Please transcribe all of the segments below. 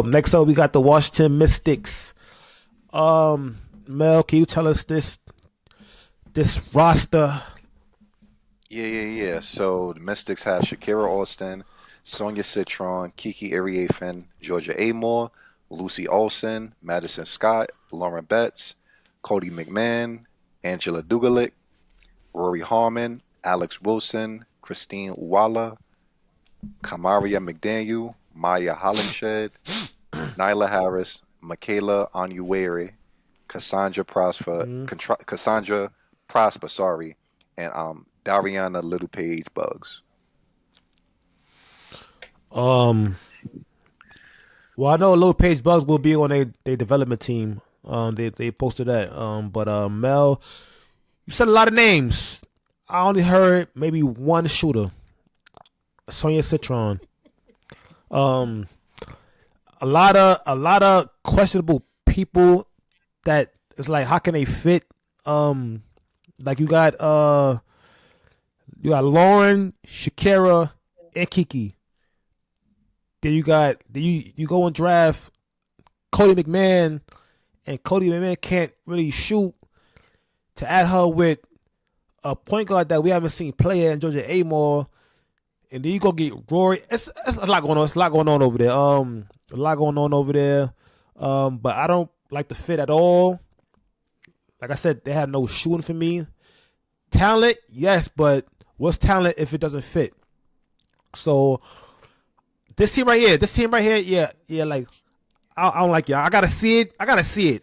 Next up, we got the Washington Mystics. Mel, can you tell us this roster? Yeah. So the Mystics have Shakira Austin, Sonia Citron, Kiki Ariafin, Georgia Amore, Lucy Olson, Madison Scott, Lauren Betts, Cody McMahon, Angela Dugalick, Rory Harmon, Alex Wilson, Christine Uwala, Kamaria McDaniel, Maya Hollingshed, Nyla Harris, Michaela Onuwere, Cassandra Prosper, sorry, and Dariana Little Page Bugs. Well, I know Little Page Bugs will be on their development team. They posted that. But Mel, you said a lot of names. I only heard maybe one shooter, Sonia Citron. A lot of questionable people that it's like, how can they fit? Like you got Lauren, Shakira, and Kiki. Then you go and draft Cody McMahon, and Cody McMahon can't really shoot. To add her with a point guard that we haven't seen play in Georgia Amore, and then you go get Rory. It's a lot going on. It's a lot going on over there. But I don't like the fit at all. Like I said, they have no shooting for me. Talent, yes, but what's talent if it doesn't fit? So this team right here, yeah, like I don't like it. I gotta see it.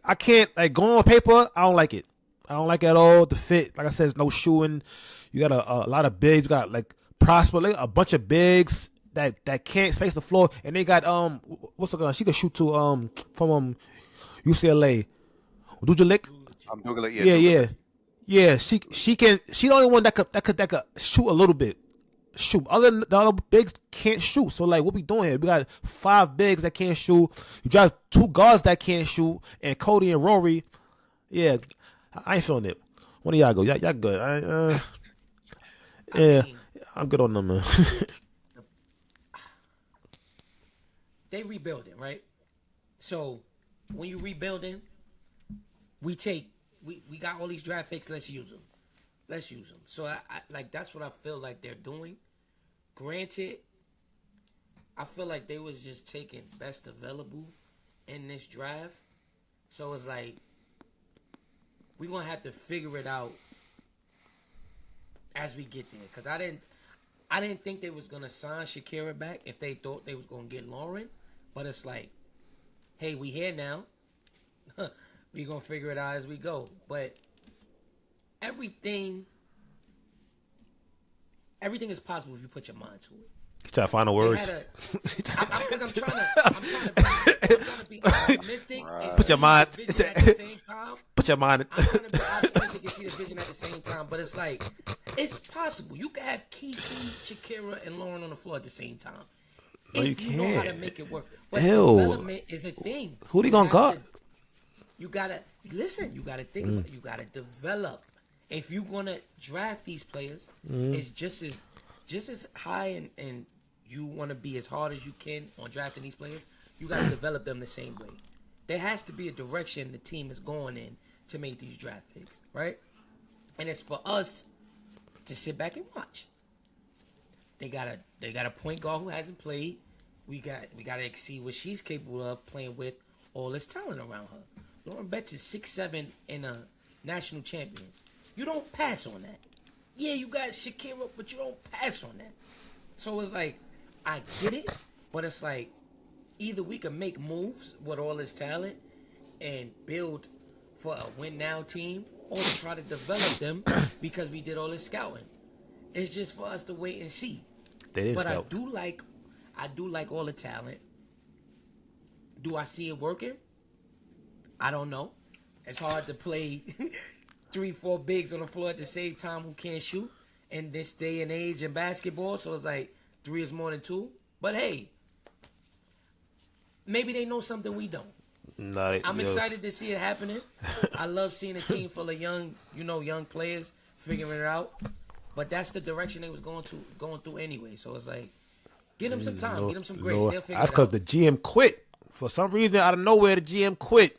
I can't like go on paper. I don't like it. I don't like it at all. The fit, like I said, there's no shooting. You got a lot of bigs. You got like Prosper, like a bunch of bigs that can't space the floor, and they got what's the gun? She could shoot to from UCLA. Dujalic. I'm Dugalick, Yeah. She can. She the only one that could shoot a little bit. Shoot. The other bigs can't shoot. So like, what we doing here? We got 5 bigs that can't shoot. You drive 2 guards that can't shoot, and Cody and Rory. Yeah, I ain't feeling it. One of y'all go. Y'all good. Yeah, I'm good on them, man. They rebuilding, right? So when you rebuilding, we got all these draft picks. Let's use them. So I like that's what I feel like they're doing. Granted, I feel like they was just taking best available in this draft. So it's like we're gonna have to figure it out as we get there. Cause I didn't think they was gonna sign Shakira back if they thought they was gonna get Lauren. But it's like, hey, we here now. We gonna figure it out as we go. But everything is possible if you put your mind to it. Try to find the words. Because I'm trying to be optimistic. And Put your mind. At the same time. Put your mind. I'm trying to be optimistic and see the vision at the same time. But it's like, it's possible. You can have Kiki, Shakira, and Lauren on the floor at the same time. No, if you know how to can't. make it work. But Ew. development is a thing. Who they gonna guard? You gotta listen. You gotta think about it. You gotta develop. If you wanna draft these players, it's just as high and you wanna be as hard as you can on drafting these players. You gotta develop them the same way. There has to be a direction the team is going in to make these draft picks, right? And it's for us to sit back and watch. They got a point guard who hasn't played. We gotta see what she's capable of playing with all this talent around her. Lauren Betts is 6'7" and a national champion. You don't pass on that. Yeah, you got Shakira, but you don't pass on that. So it's like, I get it, but it's like, either we can make moves with all this talent and build for a win now team, or try to develop them because we did all this scouting. It's just for us to wait and see. But I do like all the talent. Do I see it working? I don't know. It's hard to play 3-4 bigs on the floor at the same time who can't shoot in this day and age in basketball. So it's like 3 is more than 2. But hey, maybe they know something we don't. Nah, I'm excited to see it happening. I love seeing a team full of young players figuring it out. But that's the direction they was going through anyway. So it's like, get them some time, get them some grace. They'll figure that's it out. because the GM quit. For some reason, out of nowhere, the GM quit.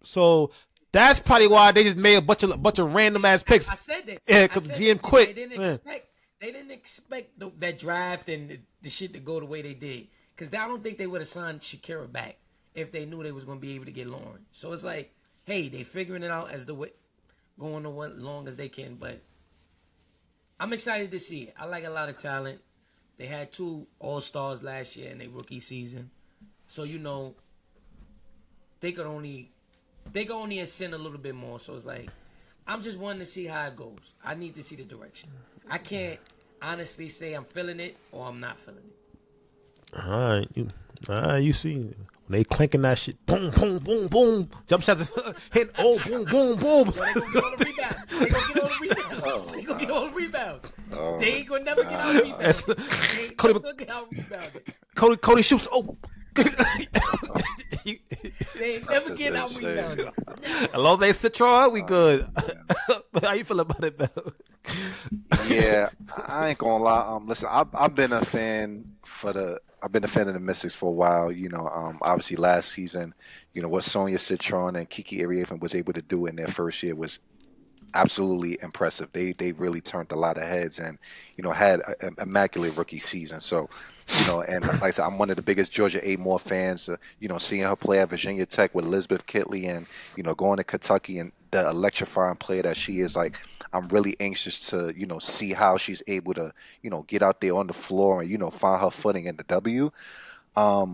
So that's probably why they just made a bunch of random ass picks. I said that. Yeah, because the GM quit. They didn't expect that draft and the shit to go the way they did. Because I don't think they would have signed Shakira back if they knew they was going to be able to get Lauren. So it's like, hey, they figuring it out as the way, going to what long as they can. But I'm excited to see it. I like a lot of talent. They had 2 All-Stars last year in their rookie season. So, they could only ascend a little bit more. So it's like, I'm just wanting to see how it goes. I need to see the direction. I can't honestly say I'm feeling it or I'm not feeling it. All right, you see. When they clanking that shit, boom, boom, boom, boom. Jump shots, hit, boom, boom, boom. They gonna get all the rebounds. They gonna get all the rebounds. They ain't gonna never get out rebounds. They ain't never gonna get out rebounded. Cody shoots. They ain't never get out rebounded. Hello, they Citron. We good. How you feel about it, though? Yeah, I ain't gonna lie. Listen, I've been a fan I've been a fan of the Mystics for a while. Obviously last season, what Sonia Citron and Kiki Ariafen was able to do in their first year was absolutely impressive. They really turned a lot of heads and had an immaculate rookie season. So and like I said, I'm one of the biggest Georgia A. Moore fans. Seeing her play at Virginia Tech with Elizabeth Kitley and going to Kentucky and the electrifying player that she is, like, I'm really anxious to see how she's able to get out there on the floor and find her footing in the W. But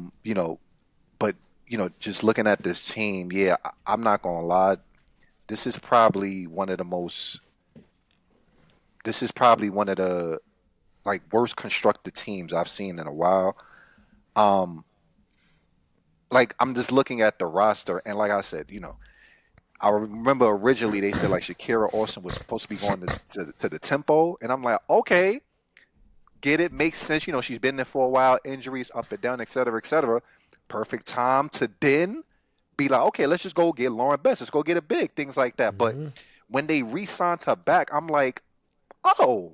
just looking at this team, yeah, I'm not gonna lie. This is probably one of the like worst constructed teams I've seen in a while. Like, I'm just looking at the roster, and like I said, I remember originally they said like Shakira Austin was supposed to be going to the Tempo, and I'm like, okay, get it, makes sense. She's been there for a while, injuries up and down, et cetera, et cetera. Perfect time to then be like, okay, let's just go get Lauren Betts, let's go get a big, things like that. But when they re-signed her back, I'm like, oh,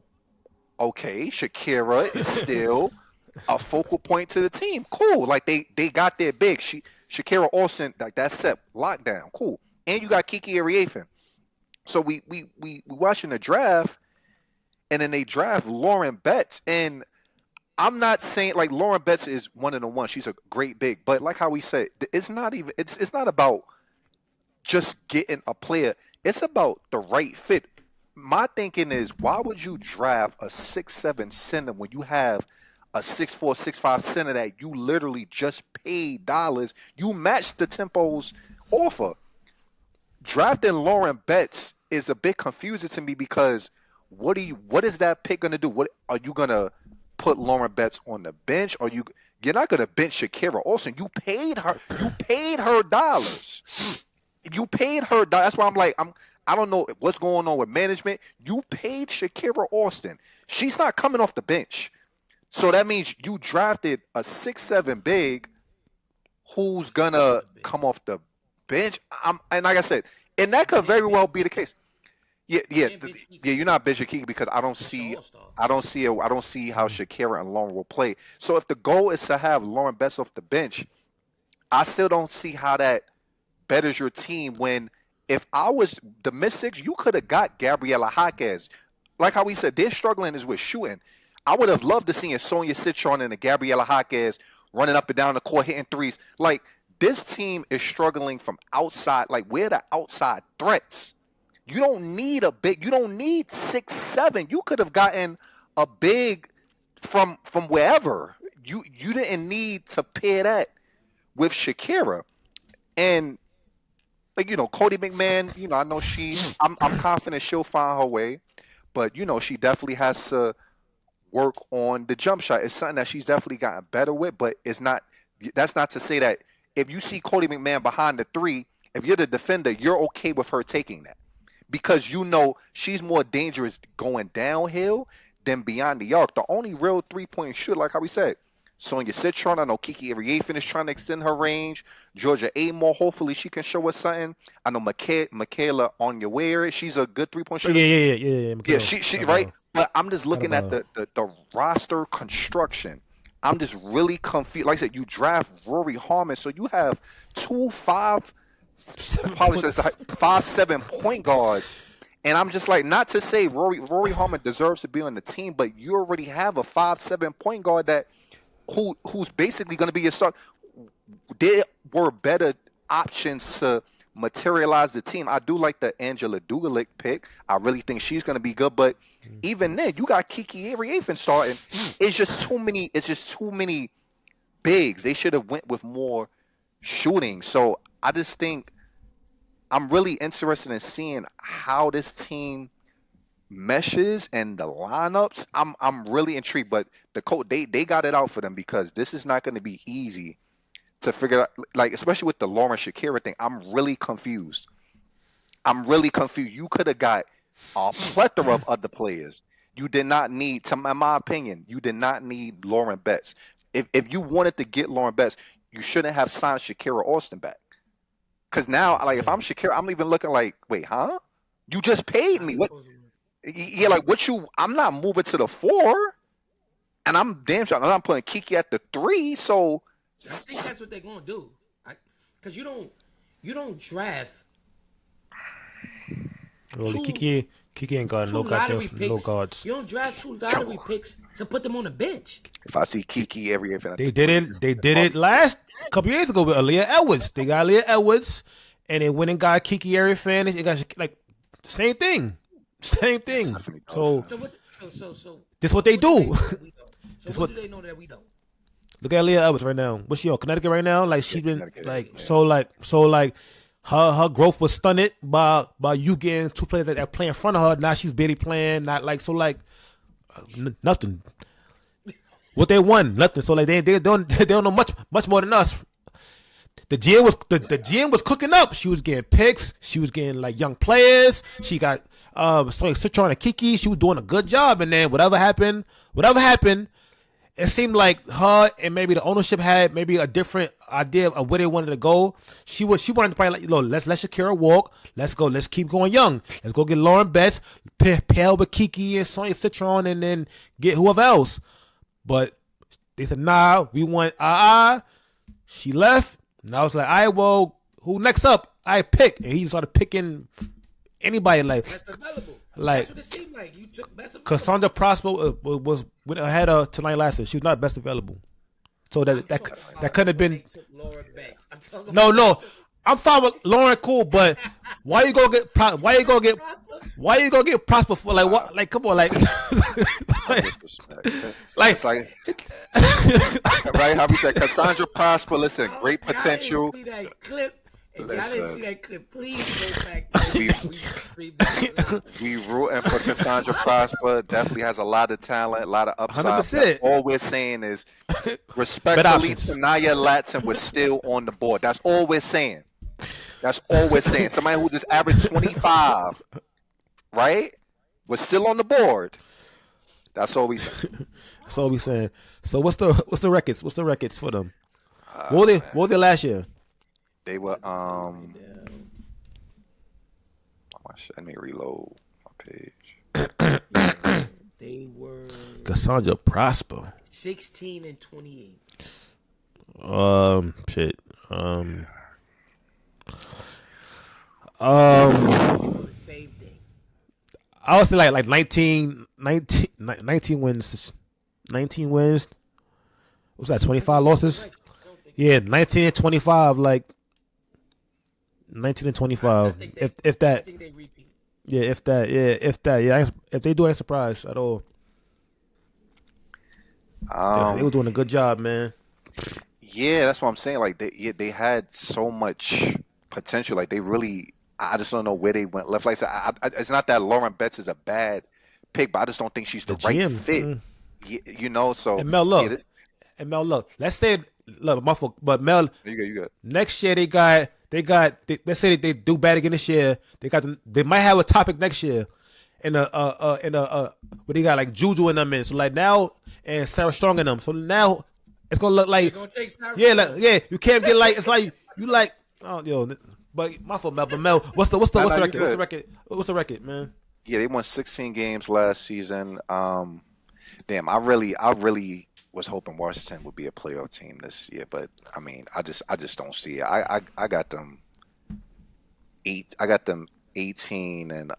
okay, Shakira is still a focal point to the team. Cool. Like, they got their big. Shakira Austin, like, that's set, lockdown. Cool. And you got Kiki Ariafen. So we watching the draft, and then they draft Lauren Betts. And I'm not saying like Lauren Betts is one of the ones. She's a great big, but like how we said, it's not about just getting a player. It's about the right fit. My thinking is, why would you draft a 6'7" center when you have a 6'4", 6'5" center that you literally just paid dollars? You matched the Tempo's offer. Drafting Lauren Betts is a bit confusing to me because what is that pick going to do? What are you going to put Lauren Betts on the bench? Or you're not going to bench Shakira Austin. You paid her dollars. You paid her. That's why I'm like, I don't know what's going on with management. You paid Shakira Austin. She's not coming off the bench. So that means you drafted a 6'7" big who's gonna come off the bench. And like I said, and that could very well be the case. Yeah. You're not benching Kiki because I don't see how Shakira and Lauren will play. So if the goal is to have Lauren Betts off the bench, I still don't see how that betters your team. When if I was the Mystics, you could have got Gabriela Jaquez. Like how we said, they're struggling is with shooting. I would have loved to see a Sonia Citron and a Gabriela Jaquez running up and down the court, hitting threes. Like, this team is struggling from outside. Like, we're the outside threats. You don't need a big. You don't need 6'7". You could have gotten a big from wherever. You didn't need to pair that with Shakira. And like, Cody McMahon, I know I'm confident she'll find her way, but she definitely has to work on the jump shot. It's something that she's definitely gotten better with, but that's not to say that if you see Cody McMahon behind the three, if you're the defender, you're okay with her taking that, because she's more dangerous going downhill than beyond the arc. The only real 3-point shooter, like how we said, Sonya Citron. I know Kiki Ariafin is trying to extend her range. Georgia Amore, hopefully she can show us something. I know Michaela Onyeawere, she's a good 3-point shooter. Yeah. Yeah, she right. But I'm just looking at the roster construction. I'm just really confused. Like I said, you draft Rory Harmon, so you have 5'7" point guards. And I'm just like, not to say Rory Harmon deserves to be on the team, but you already have a 5'7" point guard who's basically going to be your start. There were better options to materialize the team. I do like the Angela Dugalic pick. I really think she's going to be good, but even then, you got Kiki Ariafin starting. It's just too many. It's just too many bigs. They should have went with more shooting. So I just think I'm really interested in seeing how this team meshes and the lineups. I'm really intrigued, but the coach they got it out for them because this is not going to be easy to figure out, like, especially with the Lauren Shakira thing. I'm really confused. You could have got a plethora of other players. You did not need, in my opinion, you did not need Lauren Betts. If you wanted to get Lauren Betts, you shouldn't have signed Shakira Austin back. Because now, like, if I'm Shakira, I'm even looking like, wait, huh? You just paid me. What? Yeah, like, I'm not moving to the 4, and I'm damn sure I'm not putting Kiki at the 3, so. I think that's what they're gonna do, because you don't draft. Well, Kiki ain't got no guards. You don't draft 2 lottery picks to put them on the bench. If I see Kiki every year, they did it last couple years ago with Aaliyah Edwards. They got Aaliyah Edwards, and they went and got Kiki Ariafin. They got like same thing. So this what they do. So what do they know that we don't? Look at Aaliyah Edwards right now. What's she on? Connecticut right now? Like she's been like her growth was stunted by you getting 2 players that play in front of her. Now she's barely playing. Not like so like nothing. What they won, nothing. So like they don't know much more than us. The GM was cooking up. She was getting picks. She was getting like young players. She got Citron and Kiki. She was doing a good job. And then whatever happened. It seemed like her and maybe the ownership had maybe a different idea of where they wanted to go. She wanted to probably like, let's let Shakira walk. Let's go. Let's keep going young. Let's go get Lauren Betts, pair with Kiki and Sonya Citron, and then get whoever else. But they said, nah, we want She left. And I was like, all right, well, who next up? I pick. And he started picking anybody like that's available. Like, that's what it seemed like. You took best available. Cassandra Prosper was went ahead of tonight last year. She was not best available. So that couldn't have been. No. I'm fine with Lauren, cool, but why you gonna get Prosper for like what? Like, come on, like, like right? How we said Cassandra Prosper. Listen, great potential. I didn't see that clip. If y'all didn't see that clip, please go back. We rooting for Cassandra Prosper. Definitely has a lot of talent, a lot of upside. 100%. All we're saying is, respectfully, Tanaya Latson was still on the board. That's all we're saying. Somebody who just averaged 25, right, was still on the board. That's all we saying. So what's the records? What's the records for them? What were they last year? They were let me reload my page. They were Cassandra Prosper 16-28. Shit. Same thing. I would say like 19 wins. 19 wins. What's that? 25 losses. Yeah, 19 and 25. Like 19 and 25. If that. I think they repeat. Yeah, if that. Yeah, if they do, I ain't surprised at all. They were doing a good job, man. Yeah, that's what I'm saying. Like they had so much potential. Like they really. I just don't know where they went left. Like I said, it's not that Lauren Betts is a bad pick, but I just don't think she's the right fit. Mm-hmm. You know, so and Mel, look. Let's say, look, my fault, but Mel, you got. Next year they let's say they do bad again this year. They might have a topic next year, where they got like Juju and them in. So like now, and Sarah Strong in them. So now It's gonna look like They're gonna take You can't get like it's like you like But my fault, Mel. But Mel, what's the record? What's the record? What's the record, man? Yeah, they won 16 games last season. Damn, I really was hoping Washington would be a playoff team this year, but I mean, I just don't see it. I got them 18 and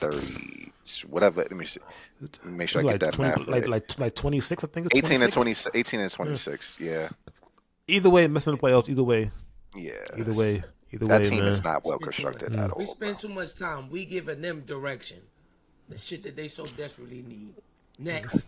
30, whatever. Let me see. Make sure I get that 20, math right. like 26, I think. It's 18 and 26? 20, 18 and 26. Yeah. Either way, missing the playoffs. Either way. Yeah. Either way, that team man. is not well constructed at all. We spend too much time. We giving them direction. The shit that they so desperately need. Next.